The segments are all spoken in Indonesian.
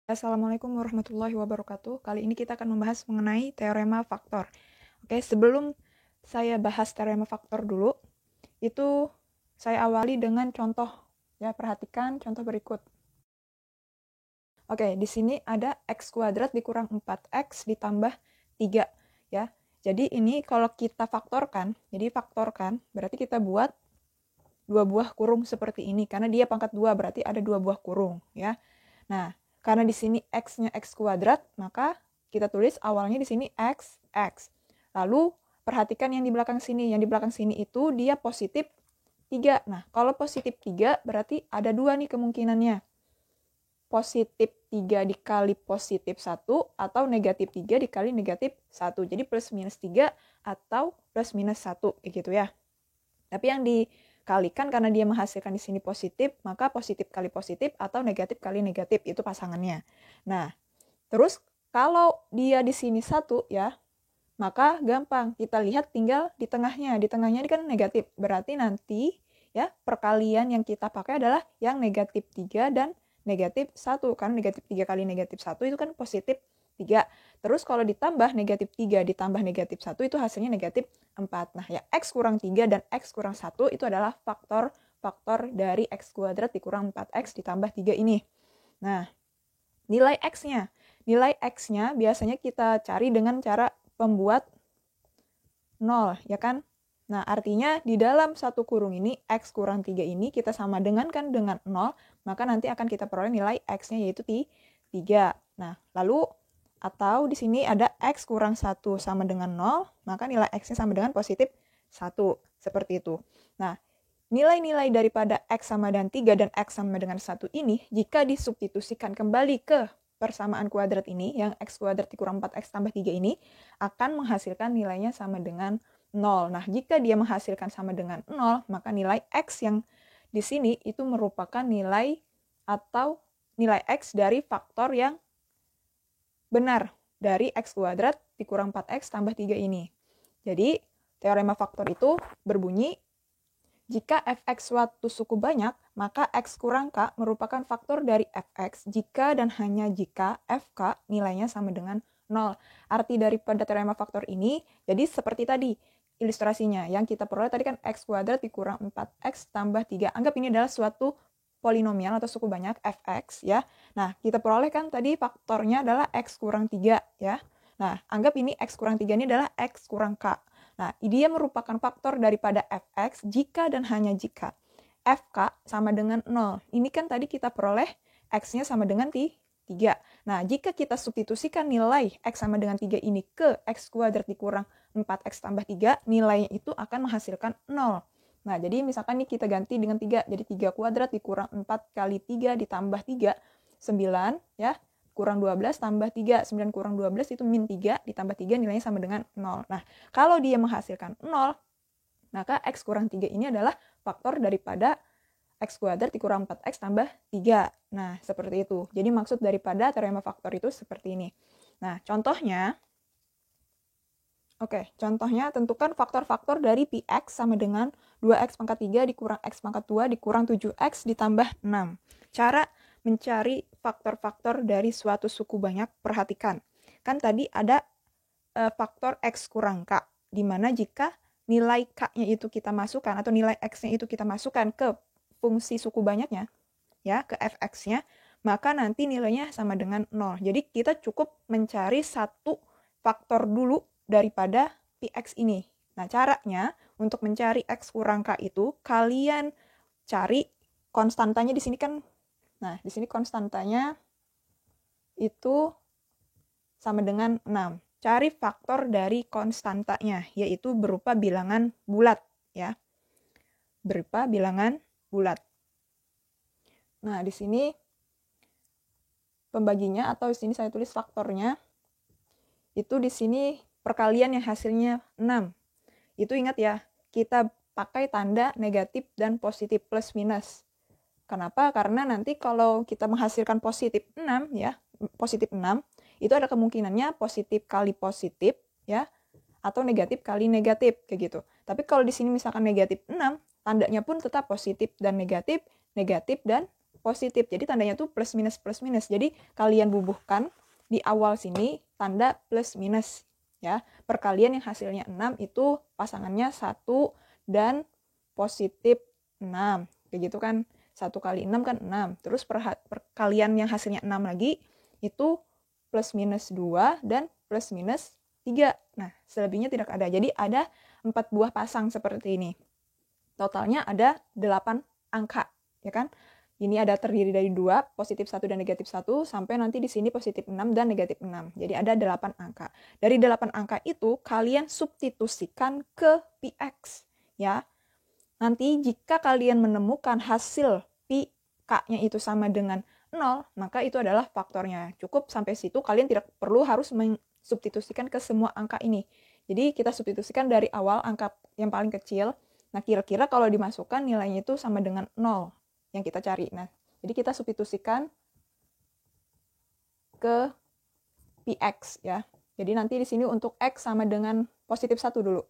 Assalamualaikum warahmatullahi wabarakatuh. Kali ini kita akan membahas mengenai teorema faktor. Oke, sebelum saya bahas teorema faktor dulu, itu saya awali dengan contoh. Ya, perhatikan contoh berikut. Oke, di sini ada x kuadrat dikurang 4x ditambah 3. Ya, jadi ini kalau kita faktorkan, berarti kita buat dua buah kurung seperti ini. Karena dia pangkat 2, berarti ada dua buah kurung. Ya, nah, karena di sini x-nya x kuadrat, maka kita tulis awalnya di sini x. Lalu perhatikan yang di belakang sini. Yang di belakang sini itu dia positif 3. Nah, kalau positif 3 berarti ada dua nih kemungkinannya. Positif 3 dikali positif 1 atau negatif 3 dikali negatif 1. Jadi plus minus 3 atau plus minus 1 kayak gitu ya. Tapi yang dikalikan karena dia menghasilkan di sini positif, maka positif kali positif atau negatif kali negatif itu pasangannya. Nah, terus kalau dia di sini 1 ya, maka gampang. Kita lihat tinggal di tengahnya. Di tengahnya ini kan negatif. Berarti nanti ya perkalian yang kita pakai adalah yang negatif 3 dan negatif 1. Karena negatif 3 kali negatif 1 itu kan positif 3. Terus kalau ditambah negatif 3 ditambah negatif 1 itu hasilnya negatif 4. Nah ya x kurang 3 dan x kurang 1 itu adalah faktor dari x kuadrat dikurang 4x ditambah 3 ini. Nah, nilai x-nya. Nilai x-nya biasanya kita cari dengan cara pembuat 0, ya kan? Nah, artinya di dalam satu kurung ini, x kurang 3 ini kita sama dengan 0, maka nanti akan kita peroleh nilai x-nya yaitu 3. Nah, lalu atau di sini ada x kurang 1 sama dengan 0, maka nilai x-nya sama dengan positif 1. Seperti itu. Nah, nilai-nilai daripada x sama dengan 3 dan x sama dengan 1 ini, jika disubstitusikan kembali ke persamaan kuadrat ini, yang x kuadrat dikurang 4x tambah 3 ini, akan menghasilkan nilainya sama dengan 0. Nah, jika dia menghasilkan sama dengan 0, maka nilai x yang di sini itu merupakan nilai atau nilai x dari faktor yang benar dari x kuadrat dikurang 4x tambah 3 ini. Jadi, teorema faktor itu berbunyi, jika fx suatu suku banyak, maka x kurang k merupakan faktor dari fx jika dan hanya jika fk nilainya sama dengan 0. Arti daripada teorema faktor ini, jadi seperti tadi ilustrasinya. Yang kita peroleh tadi kan x kuadrat dikurang 4x tambah 3. Anggap ini adalah suatu polinomial atau suku banyak fx ya. Nah, kita peroleh kan tadi faktornya adalah x kurang 3 ya. Nah, anggap ini x kurang 3 ini adalah x kurang k. Nah, dia merupakan faktor daripada fx jika dan hanya jika fk sama dengan 0. Ini kan tadi kita peroleh x-nya sama dengan 3. Nah, jika kita substitusikan nilai x sama dengan 3 ini ke x kuadrat dikurang 4x tambah 3, nilainya itu akan menghasilkan 0. Nah, jadi misalkan nih kita ganti dengan 3. Jadi 3 kuadrat dikurang 4 kali 3 ditambah 3, 9 ya. Kurang 12 tambah 3, 9 kurang 12 itu min 3, ditambah 3 nilainya sama dengan 0. Nah, kalau dia menghasilkan 0, maka x kurang 3 ini adalah faktor daripada x kuadrat dikurang 4x tambah 3. Nah, seperti itu. Jadi maksud daripada teorema faktor itu seperti ini. Nah, contohnya, contohnya tentukan faktor-faktor dari px sama dengan 2x pangkat 3 dikurang x pangkat 2 dikurang 7x ditambah 6. Cara mencari faktor-faktor dari suatu suku banyak, perhatikan. Kan tadi ada faktor x kurang k, di mana jika nilai k-nya itu kita masukkan, atau nilai x-nya itu kita masukkan ke fungsi suku banyaknya, ya, ke fx-nya, maka nanti nilainya sama dengan 0. Jadi kita cukup mencari satu faktor dulu daripada px ini. Nah, caranya untuk mencari x kurang k itu, kalian cari konstantanya di sini kan. Nah, di sini konstantanya itu sama dengan 6. Cari faktor dari konstantanya, yaitu berupa bilangan bulat, ya. Berupa bilangan bulat. Nah, di sini pembaginya, atau di sini saya tulis faktornya, itu di sini perkalian yang hasilnya 6. Itu ingat ya, kita pakai tanda negatif dan positif plus minus. Kenapa? Karena nanti kalau kita menghasilkan positif 6 ya, positif 6, itu ada kemungkinannya positif kali positif ya, atau negatif kali negatif kayak gitu. Tapi kalau di sini misalkan negatif 6, tandanya pun tetap positif dan negatif, negatif dan positif. Jadi tandanya tuh plus minus plus minus. Jadi kalian bubuhkan di awal sini tanda plus minus ya. Perkalian yang hasilnya 6 itu pasangannya 1 dan positif 6. Kayak gitu kan. 1 kali 6 kan 6. Terus perkalian yang hasilnya 6 lagi itu plus minus 2 dan plus minus 3. Nah, selebihnya tidak ada. Jadi ada 4 buah pasang seperti ini. Totalnya ada 8 angka, ya kan? Ini ada terdiri dari 2, positif 1 dan negatif 1, sampai nanti di sini positif 6 dan negatif 6. Jadi ada 8 angka. Dari 8 angka itu, kalian substitusikan ke Px, ya. Nanti jika kalian menemukan hasil Pi K-nya itu sama dengan 0, maka itu adalah faktornya. Cukup sampai situ, kalian tidak perlu harus mensubstitusikan ke semua angka ini. Jadi kita substitusikan dari awal angka yang paling kecil. Nah, kira-kira kalau dimasukkan nilainya itu sama dengan 0 yang kita cari. Nah, jadi kita substitusikan ke Px ya. Jadi nanti di sini untuk X sama dengan positif 1 dulu.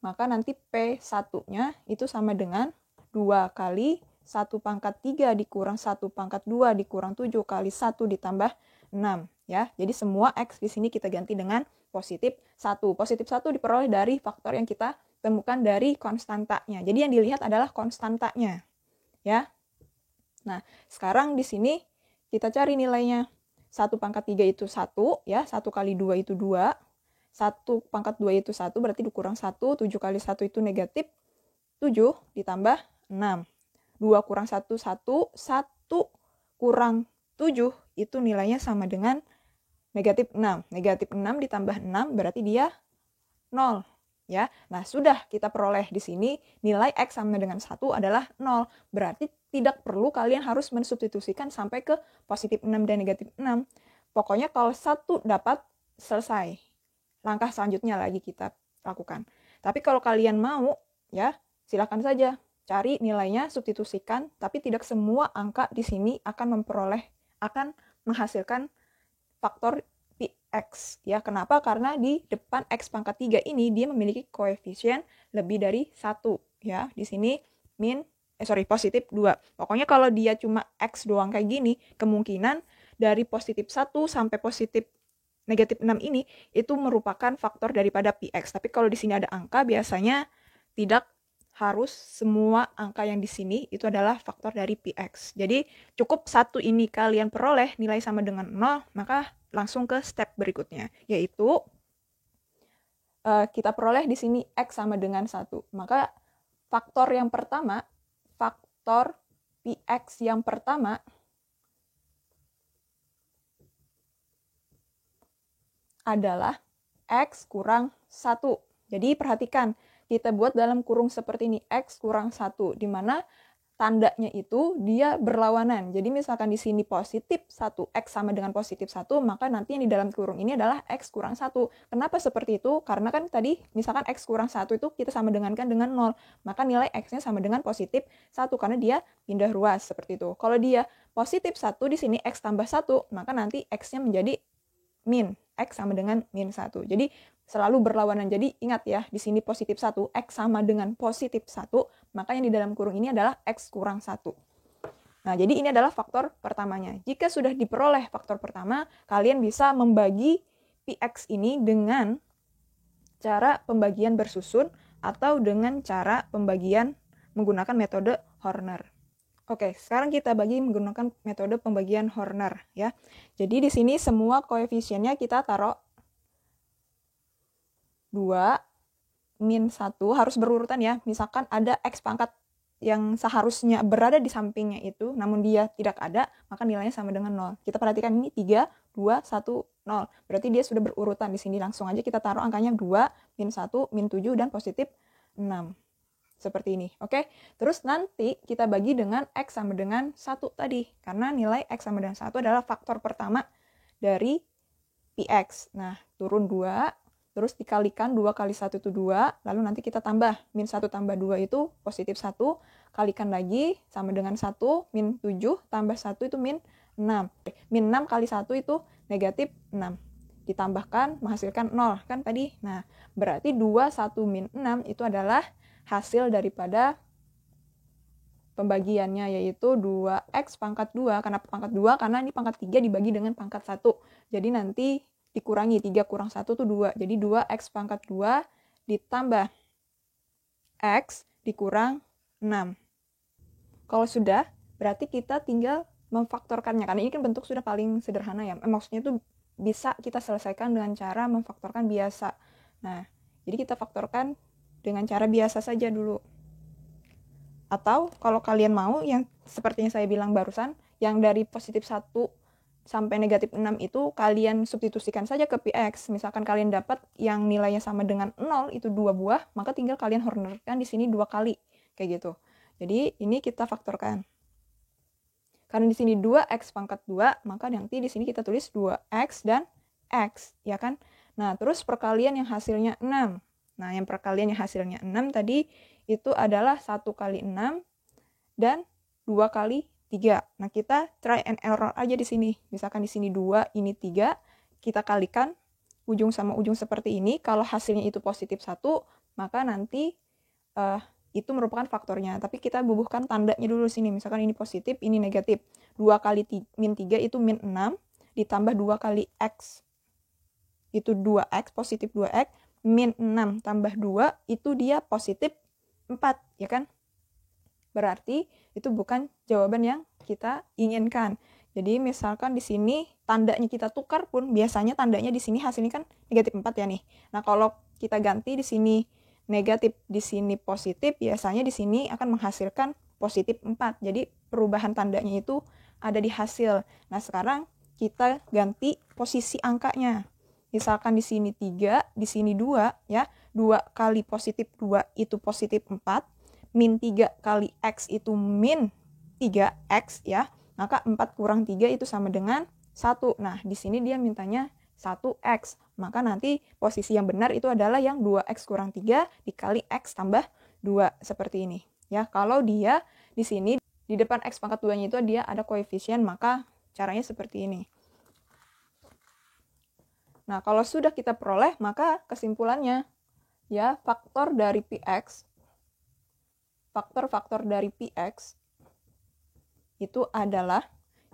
Maka nanti P1-nya itu sama dengan 2 kali 1 pangkat 3 dikurang 1 pangkat 2 dikurang 7 kali 1 ditambah 6 ya. Jadi semua X di sini kita ganti dengan positif 1. Positif 1 diperoleh dari faktor yang kita temukan dari konstantanya. Jadi yang dilihat adalah konstantanya. Ya. Nah, sekarang di sini kita cari nilainya. 1 pangkat 3 itu 1, ya. 1 kali 2 itu 2. 1 pangkat 2 itu 1, berarti dikurang 1. 7 kali 1 itu negatif 7 ditambah 6. 2 kurang 1, 1. 1 kurang 7 itu nilainya sama dengan negatif 6. Negatif 6 ditambah 6 berarti dia 0. Ya, nah sudah kita peroleh di sini nilai X sama dengan 1 adalah 0. Berarti tidak perlu kalian harus mensubstitusikan sampai ke positif 6 dan negatif 6. Pokoknya kalau 1 dapat, selesai. Langkah selanjutnya lagi kita lakukan. Tapi kalau kalian mau, ya silakan saja cari nilainya, substitusikan, tapi tidak semua angka di sini akan menghasilkan faktor X ya. Kenapa? Karena di depan X pangkat 3 ini dia memiliki koefisien lebih dari 1 ya. Di sini positif 2. Pokoknya kalau dia cuma X doang kayak gini, kemungkinan dari positif 1 sampai positif negatif 6 ini itu merupakan faktor daripada Px. Tapi kalau di sini ada angka, biasanya tidak harus semua angka yang di sini itu adalah faktor dari Px. Jadi cukup 1 ini kalian peroleh nilai sama dengan 0, maka langsung ke step berikutnya, yaitu kita peroleh di sini X sama dengan 1. Maka faktor yang pertama, faktor Px yang pertama adalah X kurang 1. Jadi perhatikan, kita buat dalam kurung seperti ini, X kurang 1, di mana tandanya itu dia berlawanan. Jadi misalkan di sini positif 1, X sama dengan positif 1, maka nanti yang di dalam kurung ini adalah X kurang 1. Kenapa seperti itu? Karena kan tadi misalkan X kurang 1 itu kita sama dengankan dengan 0. Maka nilai X-nya sama dengan positif 1 karena dia pindah ruas seperti itu. Kalau dia positif 1, di sini X tambah 1, maka nanti X-nya menjadi min. X sama dengan min 1. Jadi selalu berlawanan. Jadi ingat ya, di sini positif 1, X sama dengan positif 1, maka yang di dalam kurung ini adalah X kurang 1. Nah, jadi ini adalah faktor pertamanya. Jika sudah diperoleh faktor pertama, kalian bisa membagi Px ini dengan cara pembagian bersusun atau dengan cara pembagian menggunakan metode Horner. Oke, sekarang kita bagi menggunakan metode pembagian Horner ya. Jadi di sini semua koefisiennya kita taruh 2 min 1 harus berurutan ya. Misalkan ada X pangkat yang seharusnya berada di sampingnya itu, namun dia tidak ada, maka nilainya sama dengan 0. Kita perhatikan ini 3, 2, 1, 0. Berarti dia sudah berurutan di sini. Langsung aja kita taruh angkanya 2, min 1, min 7, dan positif 6. Seperti ini, oke? Terus nanti kita bagi dengan X sama dengan 1 tadi. Karena nilai X sama dengan 1 adalah faktor pertama dari Px. Nah, turun 2, terus dikalikan 2 kali 1 itu 2, lalu nanti kita tambah. Min 1 tambah 2 itu positif 1, kalikan lagi sama dengan 1, min 7 tambah 1 itu min 6. Min 6 kali 1 itu negatif 6. Ditambahkan menghasilkan 0 kan tadi. Nah, berarti 2, 1, min 6 itu adalah hasil daripada pembagiannya, yaitu 2x pangkat 2. Kenapa pangkat 2? Karena ini pangkat 3 dibagi dengan pangkat 1. Jadi nanti dikurangi, 3 kurang 1 itu 2. Jadi 2x pangkat 2 ditambah x dikurang 6. Kalau sudah, berarti kita tinggal memfaktorkannya. Karena ini kan bentuk sudah paling sederhana ya. Maksudnya itu bisa kita selesaikan dengan cara memfaktorkan biasa. Nah, jadi kita faktorkan dengan cara biasa saja dulu. Atau kalau kalian mau yang sepertinya saya bilang barusan, yang dari positif 1 sampai negatif 6 itu kalian substitusikan saja ke Px. Misalkan kalian dapat yang nilainya sama dengan 0 itu 2 buah, maka tinggal kalian hornerkan di sini 2 kali. Kayak gitu. Jadi ini kita faktorkan. Karena di sini 2x pangkat 2, maka nanti di sini kita tulis 2x dan x, ya kan? Nah, terus perkalian yang hasilnya 6. Nah, yang perkalian yang hasilnya 6 tadi itu adalah 1 kali 6 dan 2 kali 3. Nah, kita try and error aja di sini. Misalkan di sini 2, ini 3, kita kalikan ujung sama ujung seperti ini. Kalau hasilnya itu positif 1, maka nanti itu merupakan faktornya. Tapi kita bubuhkan tandanya dulu di sini. Misalkan ini positif, ini negatif. 2 kali min 3 itu min 6, ditambah 2 kali x. Itu 2x, positif 2x. Min 6 tambah 2, itu dia positif 4, ya kan? Berarti itu bukan jawaban yang kita inginkan. Jadi misalkan di sini tandanya kita tukar pun, biasanya tandanya di sini hasilnya kan negatif 4 ya nih. Nah, kalau kita ganti di sini negatif, di sini positif, biasanya di sini akan menghasilkan positif 4. Jadi perubahan tandanya itu ada di hasil. Nah, sekarang kita ganti posisi angkanya. Misalkan di sini 3, di sini 2, ya. 2 kali positif 2 itu positif 4. Min 3 kali x itu min 3x, ya. Maka 4 kurang 3 itu sama dengan 1. Nah, di sini dia mintanya 1x. Maka nanti posisi yang benar itu adalah yang 2x kurang 3 dikali x tambah 2. Seperti ini. Ya, kalau dia di sini di depan x pangkat 2-nya itu dia ada koefisien, maka caranya seperti ini. Nah, kalau sudah kita peroleh, maka kesimpulannya, ya, faktor dari Px, faktor-faktor dari Px, itu adalah,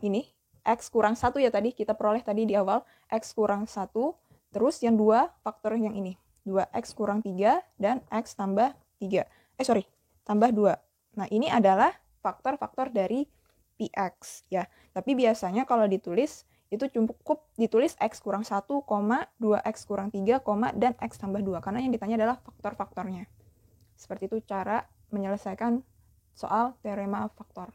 ini, x kurang 1 ya tadi, kita peroleh tadi di awal, x kurang 1, terus yang 2, faktor yang ini, 2x kurang 3, dan x tambah 3. Tambah 2. Nah, ini adalah faktor-faktor dari Px, ya. Tapi biasanya kalau ditulis, itu cukup ditulis x kurang 1, 2x kurang 3, dan x tambah 2. Karena yang ditanya adalah faktor-faktornya. Seperti itu cara menyelesaikan soal teorema faktor.